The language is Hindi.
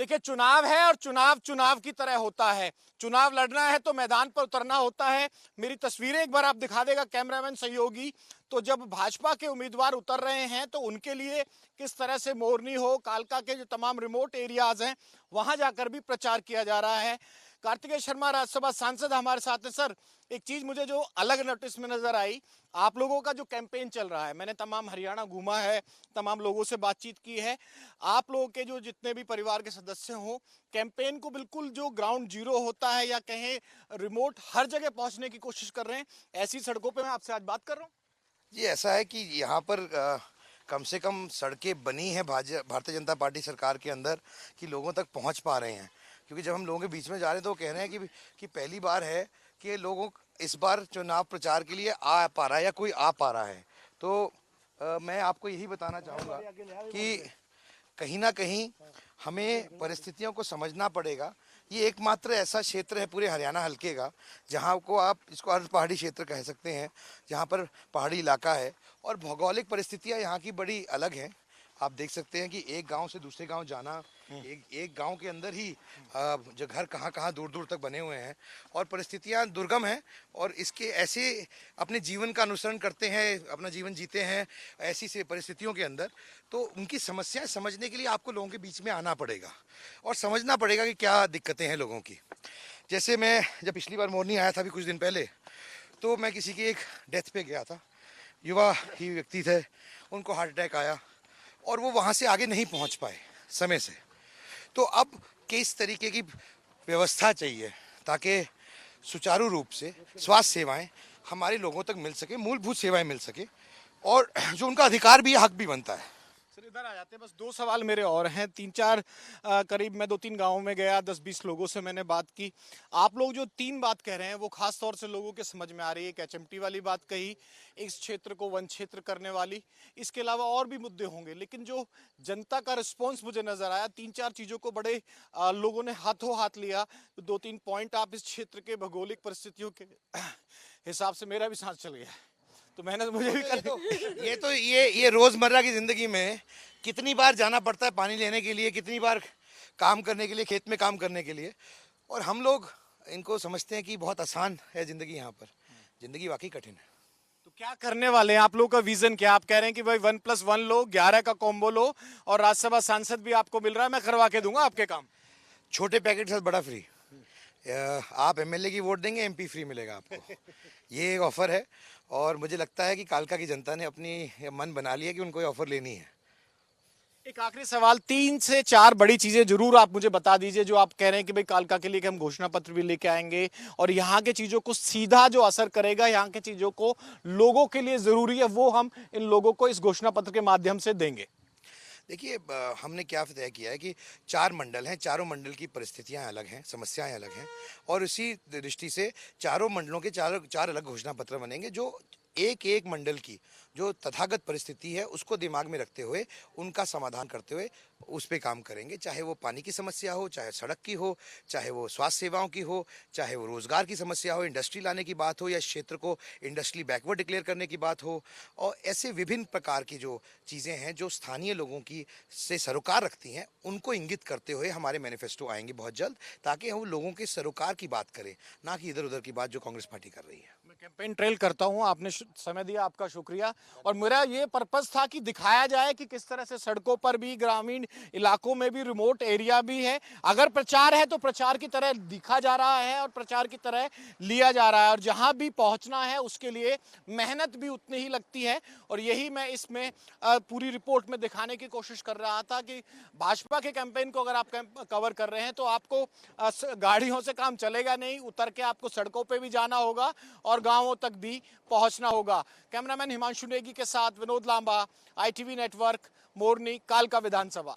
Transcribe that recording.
देखिए, चुनाव है और चुनाव चुनाव की तरह होता है। चुनाव लड़ना है तो मैदान पर उतरना होता है। मेरी तस्वीरें एक बार आप दिखा देगा कैमरामैन सहयोगी। तो जब भाजपा के उम्मीदवार उतर रहे हैं तो उनके लिए किस तरह से मोरनी हो, कालका के जो तमाम रिमोट एरियाज हैं वहां जाकर भी प्रचार किया जा रहा है। कार्तिकेय शर्मा राज्यसभा सांसद हमारे साथ हैं। सर, एक चीज मुझे जो अलग नोटिस में नजर आई, आप लोगों का जो कैंपेन चल रहा है, मैंने तमाम हरियाणा घूमा है, तमाम लोगों से बातचीत की है। आप लोगों के जो जितने भी परिवार के सदस्य हों, कैंपेन को बिल्कुल जो ग्राउंड जीरो होता है या कहें रिमोट, हर जगह पहुंचने की कोशिश कर रहे हैं। ऐसी सड़कों पे मैं आपसे आज बात कर रहा हूँ। जी, ऐसा है कि यहाँ पर कम से कम सड़कें बनी हैं भारतीय जनता पार्टी सरकार के अंदर कि लोगों तक पहुँच पा रहे हैं। क्योंकि जब हम लोगों के बीच में जा रहे हैं तो वो कह रहे हैं कि पहली बार है कि लोगों इस बार चुनाव प्रचार के लिए आ पा रहा है या कोई आ पा रहा है। तो मैं आपको यही बताना चाहूँगा कि कहीं ना कहीं हमें परिस्थितियों को समझना पड़ेगा। ये एकमात्र ऐसा क्षेत्र है पूरे हरियाणा हल्के का जहाँ को आप इसको अर्ध पहाड़ी क्षेत्र कह सकते हैं, जहाँ पर पहाड़ी इलाका है और भौगोलिक परिस्थितियाँ यहाँ की बड़ी अलग हैं। आप देख सकते हैं कि एक गांव से दूसरे गांव जाना, एक गांव के अंदर ही जो घर कहाँ कहाँ दूर दूर तक बने हुए हैं और परिस्थितियाँ दुर्गम हैं और इसके ऐसे अपने जीवन का अनुसरण करते हैं, अपना जीवन जीते हैं ऐसी से परिस्थितियों के अंदर। तो उनकी समस्याएं समझने के लिए आपको लोगों के बीच में आना पड़ेगा और समझना पड़ेगा कि क्या दिक्कतें हैं लोगों की। जैसे मैं जब पिछली बार मोरनी आया था अभी कुछ दिन पहले, तो मैं किसी की एक डेथ पे गया था। युवा ही व्यक्ति थे, उनको हार्ट अटैक आया और वो वहाँ से आगे नहीं पहुँच पाए समय से। तो अब किस तरीके की व्यवस्था चाहिए ताकि सुचारू रूप से स्वास्थ्य सेवाएं हमारे लोगों तक मिल सके, मूलभूत सेवाएं मिल सके और जो उनका अधिकार भी है, हक भी बनता है। सर, इधर आ जाते हैं। बस दो सवाल मेरे और हैं। तीन चार करीब मैं 2-3 गांवों में गया, 10-20 लोगों से मैंने बात की। आप लोग जो तीन बात कह रहे हैं वो खास तौर से लोगों के समझ में आ रही है। एक एचएमटी वाली बात कही, इस क्षेत्र को वन क्षेत्र करने वाली, इसके अलावा और भी मुद्दे होंगे। लेकिन जो जनता का रिस्पॉन्स मुझे नजर आया, 3-4 चीजों को बड़े लोगों ने हाथों हाथ लिया। तो 2-3 पॉइंट आप इस क्षेत्र के भौगोलिक परिस्थितियों के हिसाब से, मेरा भी सांस चल गया, तो मेहनत मुझे भी करनी। ये रोजमर्रा की जिंदगी में कितनी बार जाना पड़ता है पानी लेने के लिए, कितनी बार काम करने के लिए, खेत में काम करने के लिए, और हम लोग इनको समझते हैं कि बहुत आसान है जिंदगी। यहाँ पर जिंदगी वाकई कठिन है। तो क्या करने वाले हैं आप लोगों का विजन क्या? आप कह रहे हैं कि भाई 1+1 लो, 11 का कॉम्बो लो और राज्यसभा सांसद भी आपको मिल रहा है, मैं करवा के दूंगा आपके काम। छोटे पैकेट के साथ बड़ा फ्री। आप एमएलए की वोट देंगे, एमपी फ्री मिलेगा आपको। ये एक ऑफर है और मुझे लगता है कि कालका की जनता ने अपनी मन बना लिया कि उनको ये ऑफर लेनी है। एक आखिरी सवाल, 3 से 4 बड़ी चीजें जरूर आप मुझे बता दीजिए जो आप कह रहे हैं कि भाई कालका के लिए कि हम घोषणा पत्र भी लेके आएंगे और यहाँ के चीजों को सीधा जो असर करेगा, यहाँ के चीजों को लोगों के लिए जरूरी है, वो हम इन लोगों को इस घोषणा पत्र के माध्यम से देंगे। देखिए, हमने क्या तय किया है कि 4 मंडल हैं, चारों मंडल की परिस्थितियां अलग हैं, समस्याएं अलग हैं और इसी दृष्टि से चारों मंडलों के चार अलग घोषणा पत्र बनेंगे जो एक एक मंडल की जो तथागत परिस्थिति है उसको दिमाग में रखते हुए उनका समाधान करते हुए उस पर काम करेंगे। चाहे वो पानी की समस्या हो, चाहे सड़क की हो, चाहे वो स्वास्थ्य सेवाओं की हो, चाहे वो रोजगार की समस्या हो, इंडस्ट्री लाने की बात हो या क्षेत्र को इंडस्ट्री बैकवर्ड डिक्लेयर करने की बात हो, और ऐसे विभिन्न प्रकार की जो चीज़ें हैं जो स्थानीय लोगों की से सरोकार रखती हैं उनको इंगित करते हुए हमारे मैनिफेस्टो आएंगे बहुत जल्द, ताकि हम लोगों के सरोकार की बात करें, ना कि इधर उधर की बात जो कांग्रेस पार्टी कर रही है। मैं कैंपेन ट्रेल करता हूं, आपने समय दिया, आपका शुक्रिया। और मेरा ये पर्पस था कि दिखाया जाए कि किस तरह से सड़कों पर भी, ग्रामीण इलाकों में भी, रिमोट एरिया भी है, अगर प्रचार है तो प्रचार की तरह दिखा जा रहा है और प्रचार की तरह लिया जा रहा है, और जहां भी पहुंचना है उसके लिए मेहनत भी उतनी ही लगती है। और यही मैं इसमें पूरी रिपोर्ट में दिखाने की कोशिश कर रहा था कि भाजपा के कैंपेन को अगर आप कवर कर रहे हैं तो आपको गाड़ियों से काम चलेगा नहीं, उतर के आपको सड़कों पे भी जाना होगा और गांवों तक भी पहुंचना होगा। कैमरामैन हिमांशु नेगी के साथ विनोद लांबा, ITV नेटवर्क, मोरनी, कालका विधानसभा।